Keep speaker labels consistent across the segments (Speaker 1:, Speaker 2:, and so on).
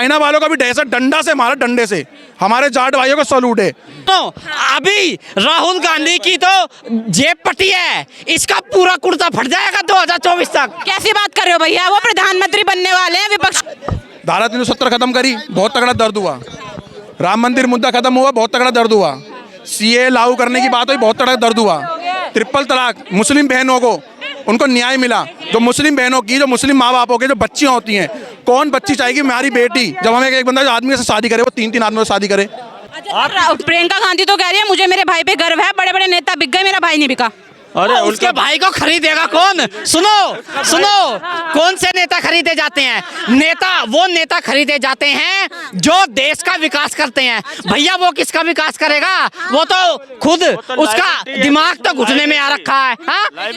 Speaker 1: China वालों का भी दहशत डंडा से मारा, डंडे से। हमारे जाट भाइयों को सैल्यूट है।
Speaker 2: तो अभी राहुल गांधी की तो जेब पटी है, इसका पूरा कुर्ता फट जाएगा 2024 तक।
Speaker 3: कैसी बात कर रहे हो भैया, वो प्रधानमंत्री बनने वाले हैं। विपक्ष
Speaker 1: धारा 370 खत्म करी, बहुत तगड़ा दर्द हुआ। राम मंदिर मुद्दा खत्म हुआ, बहुत तगड़ा दर्द हुआ। सीए लागू करने की बात हुई, बहुत तगड़ा दर्द हुआ। ट्रिपल तलाक, मुस्लिम बहनों को उनको न्याय मिला। जो मुस्लिम बहनों की, जो मुस्लिम माँ बापों की जो बच्चियाँ होती हैं, कौन बच्ची चाहेगी मेरी बेटी जब हमें एक बंदा जो आदमी से शादी करे वो 3-3 आदमियों से शादी करे।
Speaker 3: प्रियंका गांधी तो कह रही है मुझे मेरे भाई पे गर्व है, बड़े बड़े नेता बिक गए, मेरा भाई नहीं बिका।
Speaker 2: अरे उसके भाई को खरीदेगा कौन? सुनो सुनो, कौन से नेता खरीदे जाते हैं? वो नेता खरीदे जाते हैं जो देश का विकास करते हैं। भैया वो किसका विकास करेगा? वो तो खुद उसका दिमाग तो घुटने में आ रखा है। हाँ,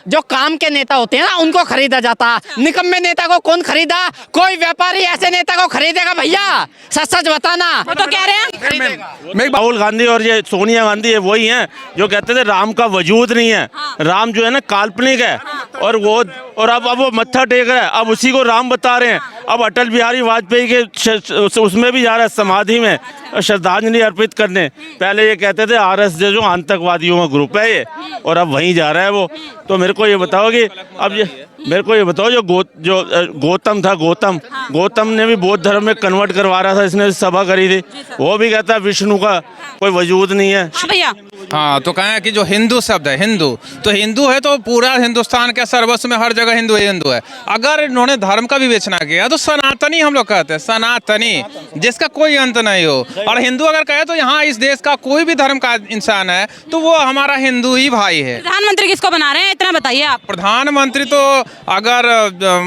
Speaker 2: जो काम के नेता होते हैं ना उनको खरीदा जाता। निकम्मे नेता को कौन खरीदा? कोई व्यापारी ऐसे नेता को खरीदेगा? भैया सच सच बताना।
Speaker 3: वो तो कह रहे हैं
Speaker 4: राहुल गांधी और ये सोनिया गांधी है वही हैं जो कहते थे राम का वजूद नहीं है। राम जो है ना काल्पनिक है। और अब वो मत्था टेक रहा है, अब उसी को राम बता रहे हैं। अब अटल बिहारी वाजपेयी के उसमें भी जा रहा है, समाधि में श्रद्धांजलि अर्पित करने। पहले ये कहते थे आरएसएस जो आतंकवादियों का ग्रुप है ये, और अब वहीं जा रहा है वो। तो मेरे को ये बताओ कि जो गौतम था, गौतम ने भी बौद्ध धर्म में कन्वर्ट करवा रहा था, इसने सभा करी थी। वो भी कहता है विष्णु का कोई वजूद नहीं है।
Speaker 3: भैया
Speaker 5: हाँ, तो कहें कि जो हिंदू शब्द है, हिंदू तो हिंदू है तो पूरा हिंदुस्तान के सर्वस्व में हर जगह हिंदू है। अगर इन्होंने धर्म का विवेचना किया तो सनातनी हम लोग कहते हैं, सनातनी जिसका कोई अंत नहीं हो। और हिंदू अगर कहे तो यहाँ इस देश का कोई भी धर्म का इंसान है तो वो हमारा हिंदू ही भाई है।
Speaker 3: प्रधानमंत्री किसको बना रहे हैं इतना बताइए आप।
Speaker 5: प्रधानमंत्री तो अगर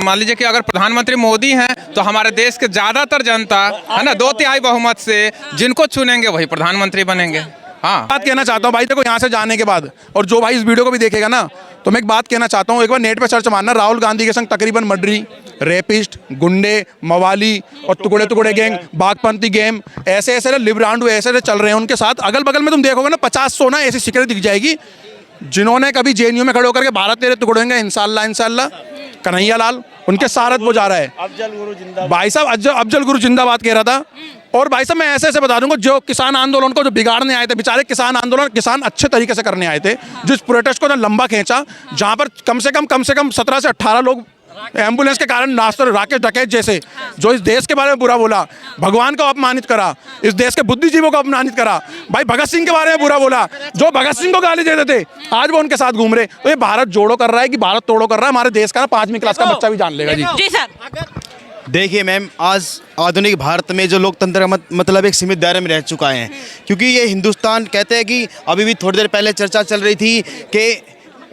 Speaker 5: मान लीजिए कि अगर प्रधानमंत्री मोदी हैं तो हमारे देश के ज्यादातर जनता है ना 2/3 बहुमत से जिनको चुनेंगे वही प्रधानमंत्री बनेंगे। हाँ,
Speaker 1: बात कहना चाहता हूँ भाई, देखो यहाँ से जाने के बाद और जो भाई इस वीडियो को भी देखेगा ना, तो मैं एक बात कहना चाहता हूँ। एक बार नेट पे सर्च मारना, राहुल गांधी के संग तकरीबन मर्डरी, रेपिस्ट, गुंडे, मवाली और टुकड़े गैंग, बागपंथी गैंग, ऐसे लिब्रांडू ऐसे चल रहे हैं उनके साथ। अगल बगल में तुम देखोगे ना 50-100 ना ऐसी शिकायत दिख जाएगी जिन्होंने कभी जेएनयू में खड़े होकर के भारत तेरे टुकड़े होंगे इंशाल्लाह। कन्हैया लाल उनके सारथ वो जा रहा है। भाई साहब अफजल गुरु जिंदाबाद कह रहा था। और भाई साहब मैं ऐसे बता दूंगा, जो किसान आंदोलन को जो बिगाड़ने आए थे बेचारे, किसान अच्छे तरीके से करने आए थे। जिस प्रोटेस्ट को ना लंबा खींचा, जहां पर कम से कम 17 से 18 लोग एम्बुलेंस के कारण नाश्ते, राकेश डकैत जैसे जो इस देश के बारे में बुरा बोला, भगवान को अपमानित करा, इस देश के बुद्धिजीवों को अपमानित करा। भाई भगत सिंह के बारे में बुरा बोला, जो भगत सिंह को गाली देते थे आज वो उनके साथ घूम रहे। तो ये भारत जोड़ो कर रहा है कि भारत तोड़ो कर रहा है। हमारे देश का ना 5वीं क्लास का बच्चा भी जान लेगा।
Speaker 3: जी सर।
Speaker 6: देखिए मैम, आज आधुनिक भारत में जो लोकतंत्र मतलब एक सीमित दायरे में रह चुका है। क्योंकि ये हिंदुस्तान कहते हैं कि अभी भी थोड़ी देर पहले चर्चा चल रही थी कि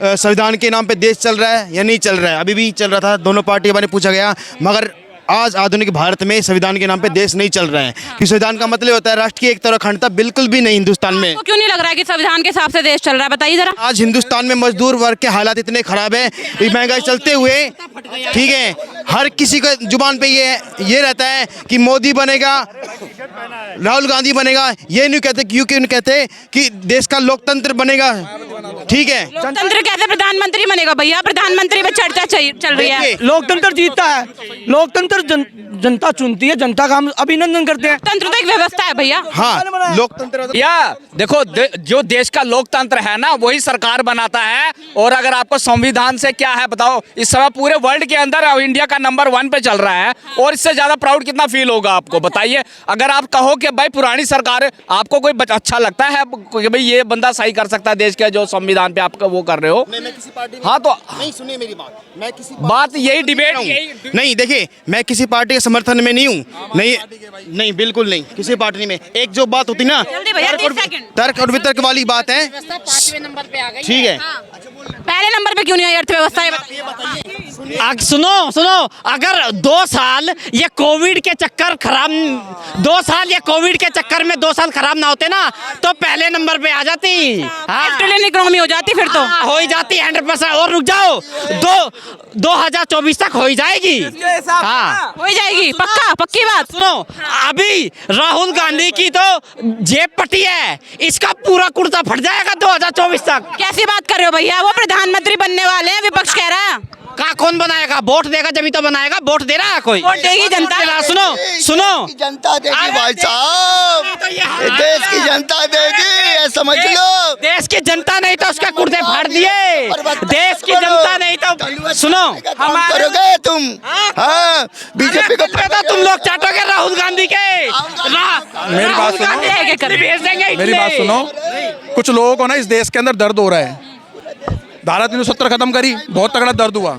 Speaker 6: संविधान के नाम पे देश चल रहा है या नहीं चल रहा है। अभी भी चल रहा था, दोनों पार्टियों बारे पूछा गया, मगर आज आधुनिक भारत में संविधान के नाम पे देश नहीं चल रहा है। कि संविधान का मतलब होता है राष्ट्र की एकता और अखंडता, बिल्कुल भी नहीं हिंदुस्तान में।
Speaker 3: क्यों नहीं लग रहा है कि संविधान के हिसाब से देश चल रहा है, बताइए जरा।
Speaker 6: आज हिंदुस्तान में मजदूर वर्ग के हालात इतने खराब है, महंगाई चलते हुए, ठीक है, हर किसी के जुबान पे ये रहता है कि मोदी बनेगा, राहुल गांधी बनेगा। ये नहीं कहते, क्योंकि कहते कि देश का लोकतंत्र बनेगा। ठीक है,
Speaker 3: लोकतंत्र कैसे प्रधानमंत्री बनेगा भैया? प्रधानमंत्री पे चर्चा चल रही है।
Speaker 7: लोकतंत्र जीतता है, लोकतंत्र जनता चुनती है, जनता का हम अभिनंदन करते हैं।
Speaker 3: लोकतंत्र तो एक व्यवस्था है भैया।
Speaker 6: हाँ, लोकतंत्र
Speaker 2: या देखो जो देश का लोकतंत्र है ना वही सरकार बनाता है। और अगर आपको संविधान से क्या है बताओ, इस समय पूरे वर्ल्ड के अंदर इंडिया का नंबर 1 पे चल रहा है। और इससे ज्यादा प्राउड कितना फील होगा आपको, बताइए। अगर आप कहो कि भाई पुरानी सरकार, आपको कोई अच्छा लगता है कि भाई ये बंदा सही कर सकता है देश के, जो संविधान पे आप वो कर रहे हो।
Speaker 6: मैं किसी पार्टी
Speaker 2: हाँ तो
Speaker 6: नहीं, सुनिए मेरी बात, मैं किसी
Speaker 2: बात यही डिबेट
Speaker 6: नहीं, देखिए मैं किसी पार्टी के समर्थन में नहीं हूँ। नहीं बिल्कुल नहीं, किसी पार्टी में। एक जो बात होती ना तर्क और वितर्क वाली बात है, ठीक है।
Speaker 3: पहले नंबर पे क्यों नहीं आई अर्थव्यवस्था?
Speaker 2: सुनो, अगर 2 साल ये कोविड के चक्कर में 2 साल खराब ना होते ना तो पहले नंबर पे आ जाती। हाँ।
Speaker 3: ट्रिलियन इकोनॉमी हो जाती फिर तो।
Speaker 2: हो ही जाती 100%। और रुक जाओ, 2024 तक हो ही जाएगी। हाँ,
Speaker 3: हो ही जाएगी, पक्का, पक्की बात।
Speaker 2: सुनो, अभी राहुल गांधी की तो जेब पटी है, इसका पूरा कुर्ता फट जाएगा 2024 तक।
Speaker 3: कैसी बात कर रहे हो भैया, वो प्रधानमंत्री बनने वाले हैं, विपक्ष कह रहा है।
Speaker 2: का कौन बनाएगा? वोट देगा जब ही तो बनाएगा। वोट दे रहा है कोई?
Speaker 3: वोट देगी जनता।
Speaker 2: सुनो सुनो,
Speaker 8: जनता देगी भाई साहब, ये देश की जनता देगी, ये समझ लो।
Speaker 2: देश की जनता नहीं तो उसके कुर्ते फाड़ दिए। देश की जनता नहीं तो सुनो,
Speaker 8: हम करोगे तुम। हाँ, बीजेपी को
Speaker 2: तो तुम लोग चाटोगे राहुल गांधी के।
Speaker 1: मेरी बात
Speaker 2: राहुल गांधी
Speaker 1: सुनो,
Speaker 2: है कि भेज देंगे
Speaker 1: मेरी बात
Speaker 2: इतने।
Speaker 1: सुनो, कुछ लोगों को ना इस देश के अंदर दर्द हो रहा है। धारा 370 खत्म करी, बहुत तगड़ा दर्द हुआ।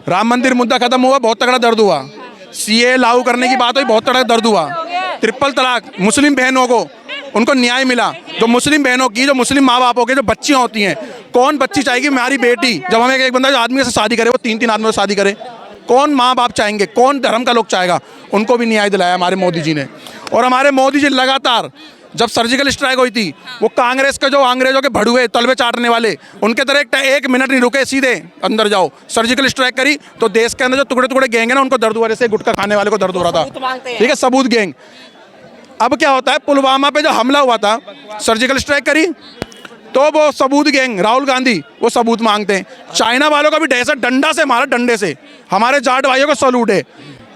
Speaker 1: राम मंदिर मुद्दा खत्म हुआ, बहुत तगड़ा दर्द हुआ। सीए लागू करने की बात हुई, बहुत तगड़ा दर्द हुआ। ट्रिपल तलाक, मुस्लिम बहनों को उनको न्याय मिला। जो मुस्लिम बहनों की, जो मुस्लिम माँ बापों के जो बच्चियाँ होती हैं, कौन बच्ची चाहेगी हमारी बेटी, जब हमें एक बंदा जो आदमी से शादी करे वो 3-3 आदमियों से शादी करे? कौन माँ बाप चाहेंगे? कौन धर्म का लोग चाहेगा? उनको भी न्याय दिलाया हमारे मोदी जी ने। और हमारे मोदी जी लगातार, जब सर्जिकल स्ट्राइक हुई थी, वो कांग्रेस के जो अंग्रेजों के भड़ुए तलवे चाटने वाले, उनके तरह एक मिनट नहीं रुके, सीधे अंदर जाओ। सर्जिकल स्ट्राइक करी तो देश के अंदर जो टुकड़े टुकड़े गैंग है ना, उनको दर्द हुआ, जैसे गुटखा खाने वाले को दर्द हो रहा था। ठीक है, सबूत गैंग। अब क्या होता है, पुलवामा पे जो हमला हुआ था, सर्जिकल स्ट्राइक करी तो वो सबूत गैंग, राहुल गांधी, वो सबूत मांगते हैं। चाइना वालों का भी दहशत डंडा से मारा, डंडे से। हमारे जाट भाइयों को सलूट है।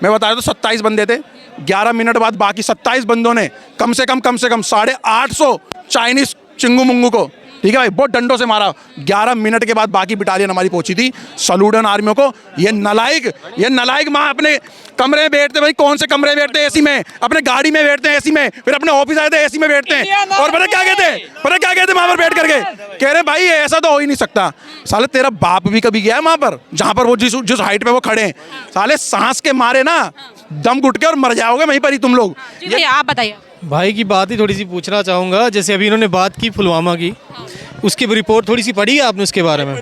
Speaker 1: मैं बता रहा हूँ, 27 बंदे थे, 11 मिनट बाद बाकी 27 बंदों ने कम से कम 850 चाइनीज चिंगू मुंगू को, ठीक है भाई, बहुत डंडों से मारा। 11 मिनट के बाद बाकी बटालियन हमारी पहुंची थी। सलूडन आर्मियों को। ये नलायक माँ अपने कमरे में बैठते, भाई कौन से कमरे में बैठते हैं? एसी में। अपने गाड़ी में बैठते हैं एसी में, फिर अपने ऑफिस आए थे एसी में बैठते हैं। और पता क्या कहते वहां पर बैठ करके? कह रहे भाई ऐसा तो हो ही नहीं सकता। साले तेरा बाप भी कभी गया है वहां पर, जहां पर वो जिस हाइट पे वो खड़े हैं? साले सांस के मारे ना दम घुट के और मर जाओगे वहीं पर ही तुम लोग।
Speaker 3: जी भैया, आप बताइए।
Speaker 9: भाई की बात ही थोड़ी सी पूछना चाहूँगा। जैसे अभी इन्होंने बात की पुलवामा की, उसकी रिपोर्ट थोड़ी सी पढ़ी है आपने उसके बारे में?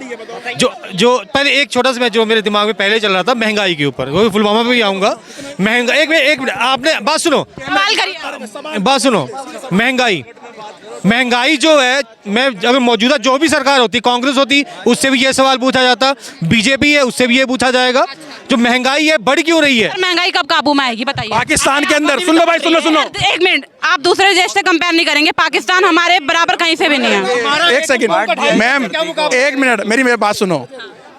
Speaker 9: जो पहले एक छोटा सा, मैं जो मेरे दिमाग में पहले चल रहा था, महंगाई के ऊपर, वो पुलवामा पे भी आऊँगा। एक मिनट आपने बात सुनो,
Speaker 3: सवाल करिए।
Speaker 9: बात सुनो। महंगाई जो है, मैं अगर मौजूदा जो भी सरकार होती, कांग्रेस होती, उससे भी ये सवाल पूछा जाता, बीजेपी है उससे भी ये पूछा जाएगा, जो महंगाई है बढ़ क्यों रही है?
Speaker 3: महंगाई कब काबू में आएगी बताइए।
Speaker 1: पाकिस्तान के अंदर, सुन लो भाई, सुनो।
Speaker 3: एक मिनट, आप दूसरे देश से कंपेयर नहीं करेंगे। पाकिस्तान हमारे बराबर कहीं से भी नहीं है।
Speaker 1: एक सेकंड मैम, एक मिनट, मेरी बात सुनो।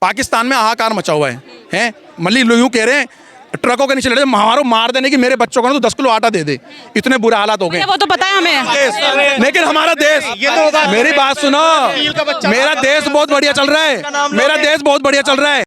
Speaker 1: पाकिस्तान में हाहाकार मचा हुआ है? मल्ली यूं कह रहे हैं ट्रकों के नीचे लड़े, हमारो मार देने की, मेरे बच्चों को ना तो 10 किलो आटा दे दे, इतने बुरे हालात हो गए।
Speaker 3: वो तो पता है हमें।
Speaker 1: लेकिन हमारा देश, मेरी बात सुनो, मेरा देश बहुत बढ़िया चल रहा है। मेरा देश बहुत बढ़िया चल रहा है।